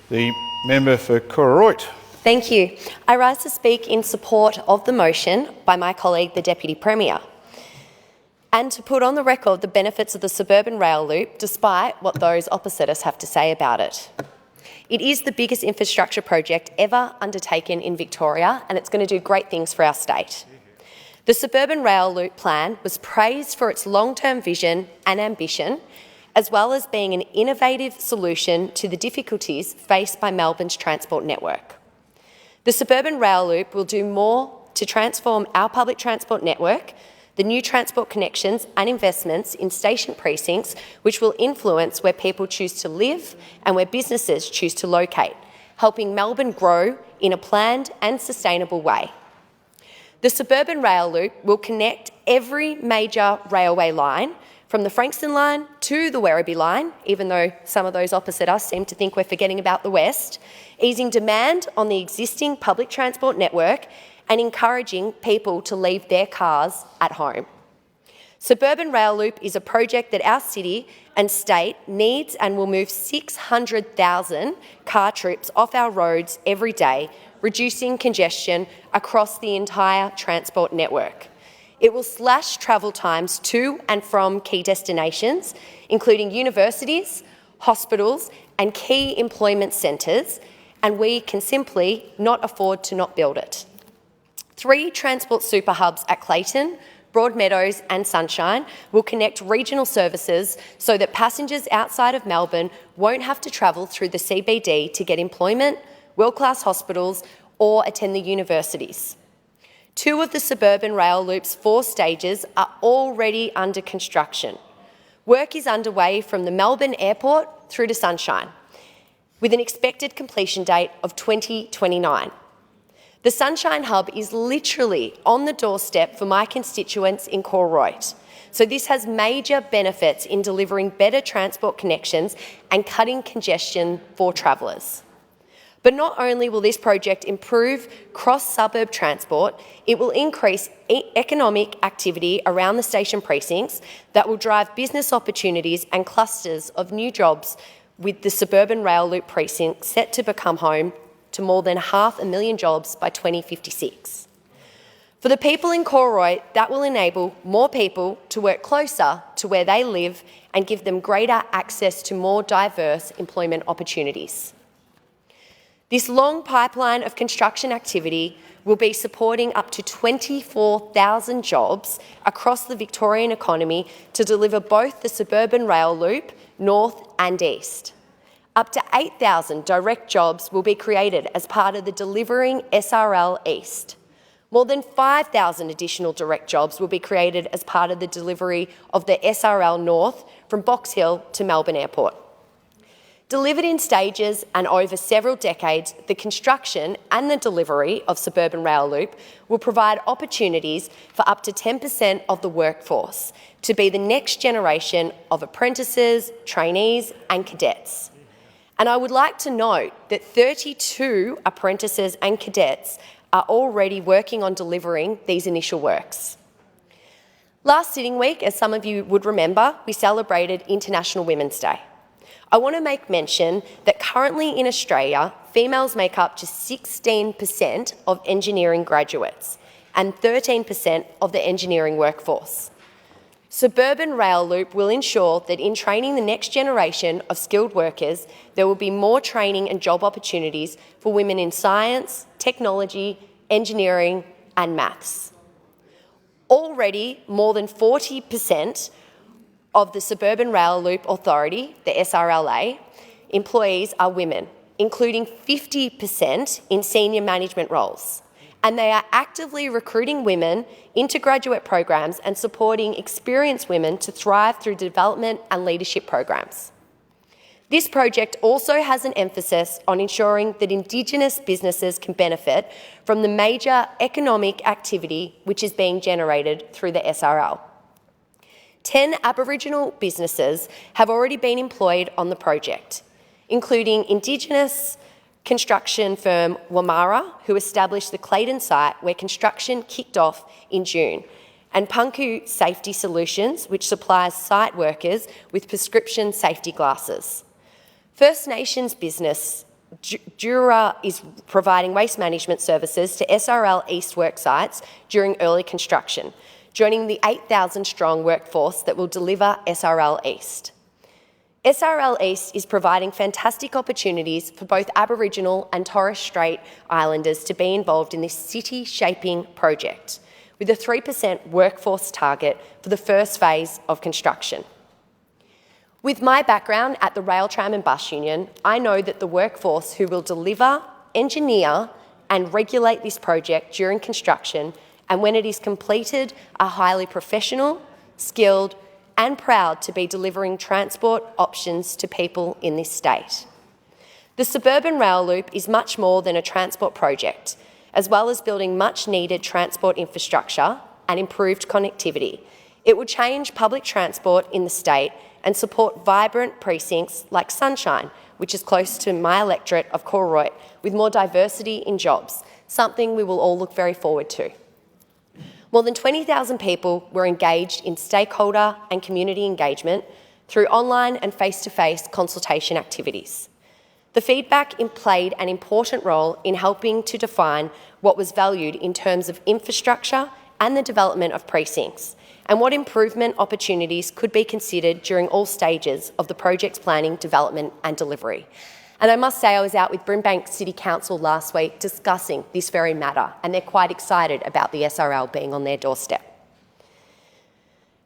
The member for Cooroit. Thank you. I rise to speak in support of the motion by my colleague, the Deputy Premier, and to put on the record the benefits of the suburban rail loop, despite what those opposite us have to say about it. It is the biggest infrastructure project ever undertaken in Victoria, and it's going to do great things for our state. The Suburban Rail Loop plan was praised for its long-term vision and ambition, as well as being an innovative solution to the difficulties faced by Melbourne's transport network. The Suburban Rail Loop will do more to transform our public transport network, the new transport connections and investments in station precincts, which will influence where people choose to live and where businesses choose to locate, helping Melbourne grow in a planned and sustainable way. The Suburban Rail Loop will connect every major railway line, from the Frankston line to the Werribee line, even though some of those opposite us seem to think we're forgetting about the West, easing demand on the existing public transport network and encouraging people to leave their cars at home. Suburban Rail Loop is a project that our city and state needs and will move 600,000 car trips off our roads every day, reducing congestion across the entire transport network. It will slash travel times to and from key destinations, including universities, hospitals and key employment centres, and we can simply not afford to not build it. 3 transport super hubs at Clayton, Broadmeadows and Sunshine will connect regional services so that passengers outside of Melbourne won't have to travel through the CBD to get employment, world-class hospitals or attend the universities. 2 of the Suburban Rail Loop's 4 stages are already under construction. Work is underway from the Melbourne Airport through to Sunshine, with an expected completion date of 2029. The Sunshine Hub is literally on the doorstep for my constituents in Cooroit, so this has major benefits in delivering better transport connections and cutting congestion for travellers. But not only will this project improve cross-suburb transport, it will increase economic activity around the station precincts that will drive business opportunities and clusters of new jobs, with the Suburban Rail Loop precinct set to become home to more than 500,000 jobs by 2056. For the people in Cooroit, that will enable more people to work closer to where they live and give them greater access to more diverse employment opportunities. This long pipeline of construction activity will be supporting up to 24,000 jobs across the Victorian economy to deliver both the Suburban Rail Loop, north and east. Up to 8,000 direct jobs will be created as part of the Delivering SRL East. More than 5,000 additional direct jobs will be created as part of the delivery of the SRL North from Box Hill to Melbourne Airport. Delivered in stages and over several decades, the construction and the delivery of Suburban Rail Loop will provide opportunities for up to 10% of the workforce to be the next generation of apprentices, trainees and cadets. And I would like to note that 32 apprentices and cadets are already working on delivering these initial works. Last sitting week, as some of you would remember, we celebrated International Women's Day. I want to make mention that currently in Australia, females make up just 16% of engineering graduates and 13% of the engineering workforce. Suburban Rail Loop will ensure that in training the next generation of skilled workers, there will be more training and job opportunities for women in science, technology, engineering and maths. Already, more than 40% of the Suburban Rail Loop Authority, the SRLA, employees are women, including 50% in senior management roles. And they are actively recruiting women into graduate programs and supporting experienced women to thrive through development and leadership programs. This project also has an emphasis on ensuring that Indigenous businesses can benefit from the major economic activity which is being generated through the SRL. 10 Aboriginal businesses have already been employed on the project, including Indigenous construction firm Wamara, who established the Clayton site where construction kicked off in June, and Punku Safety Solutions, which supplies site workers with prescription safety glasses. First Nations business Dura is providing waste management services to SRL East work sites during early construction, joining the 8,000-strong workforce that will deliver SRL East. SRL East is providing fantastic opportunities for both Aboriginal and Torres Strait Islanders to be involved in this city-shaping project, with a 3% workforce target for the first phase of construction. With my background at the Rail, Tram and Bus Union, I know that the workforce who will deliver, engineer and regulate this project during construction and when it is completed are highly professional, skilled and proud to be delivering transport options to people in this state. The Suburban Rail Loop is much more than a transport project, as well as building much needed transport infrastructure and improved connectivity. It will change public transport in the state and support vibrant precincts like Sunshine, which is close to my electorate of Cooroy, with more diversity in jobs, something we will all look very forward to. More than 20,000 people were engaged in stakeholder and community engagement through online and face-to-face consultation activities. The feedback played an important role in helping to define what was valued in terms of infrastructure and the development of precincts, and what improvement opportunities could be considered during all stages of the project's planning, development and delivery. And I must say I was out with Brimbank City Council last week discussing this very matter, and they're quite excited about the SRL being on their doorstep.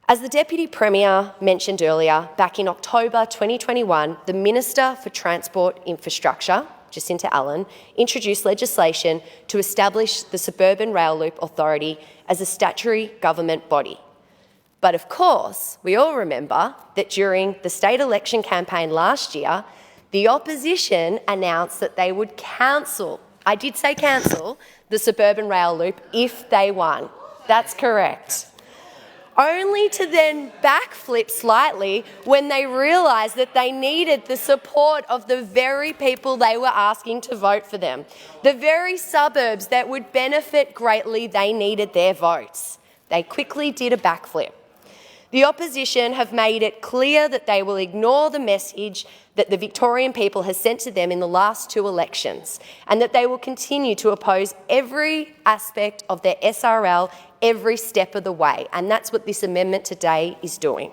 As the Deputy Premier mentioned earlier, back in October 2021, the Minister for Transport Infrastructure, Jacinta Allen, introduced legislation to establish the Suburban Rail Loop Authority as a statutory government body. But of course, we all remember that during the state election campaign last year, the opposition announced that they would cancel, I did say cancel, the Suburban Rail Loop if they won. That's correct. Only to then backflip slightly when they realised that they needed the support of the very people they were asking to vote for them. The very suburbs that would benefit greatly, they needed their votes. They quickly did a backflip. The opposition have made it clear that they will ignore the message that the Victorian people has sent to them in the last 2 elections, and that they will continue to oppose every aspect of their SRL every step of the way, and that's what this amendment today is doing.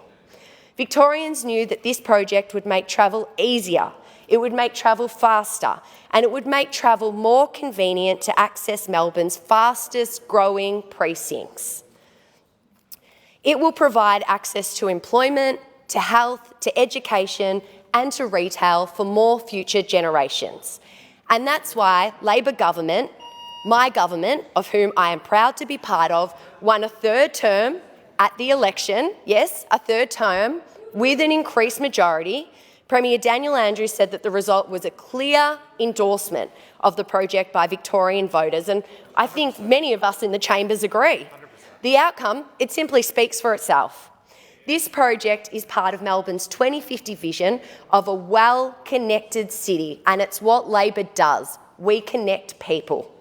Victorians knew that this project would make travel easier, it would make travel faster, and it would make travel more convenient to access Melbourne's fastest growing precincts. It will provide access to employment, to health, to education and to retail for more future generations. And that's why Labor government, my government, of whom I am proud to be part of, won a 3rd term at the election, yes, a 3rd term, with an increased majority. Premier Daniel Andrews said that the result was a clear endorsement of the project by Victorian voters, and I think many of us in the chambers agree. The outcome, it simply speaks for itself. This project is part of Melbourne's 2050 vision of a well-connected city, and it's what Labor does. We connect people.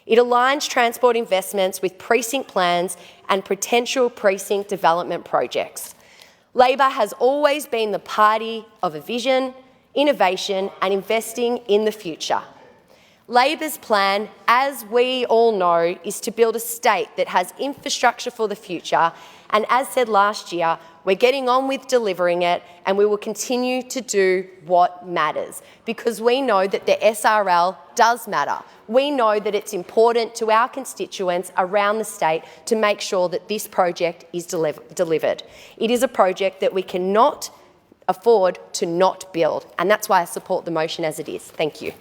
It aligns transport investments with precinct plans and potential precinct development projects. Labor has always been the party of a vision, innovation and investing in the future. Labor's plan, as we all know, is to build a state that has infrastructure for the future, and as said last year, we're getting on with delivering it, and we will continue to do what matters, because we know that the SRL does matter. We know that it's important to our constituents around the state to make sure that this project is delivered. It is a project that we cannot afford to not build, and that's why I support the motion as it is. Thank you.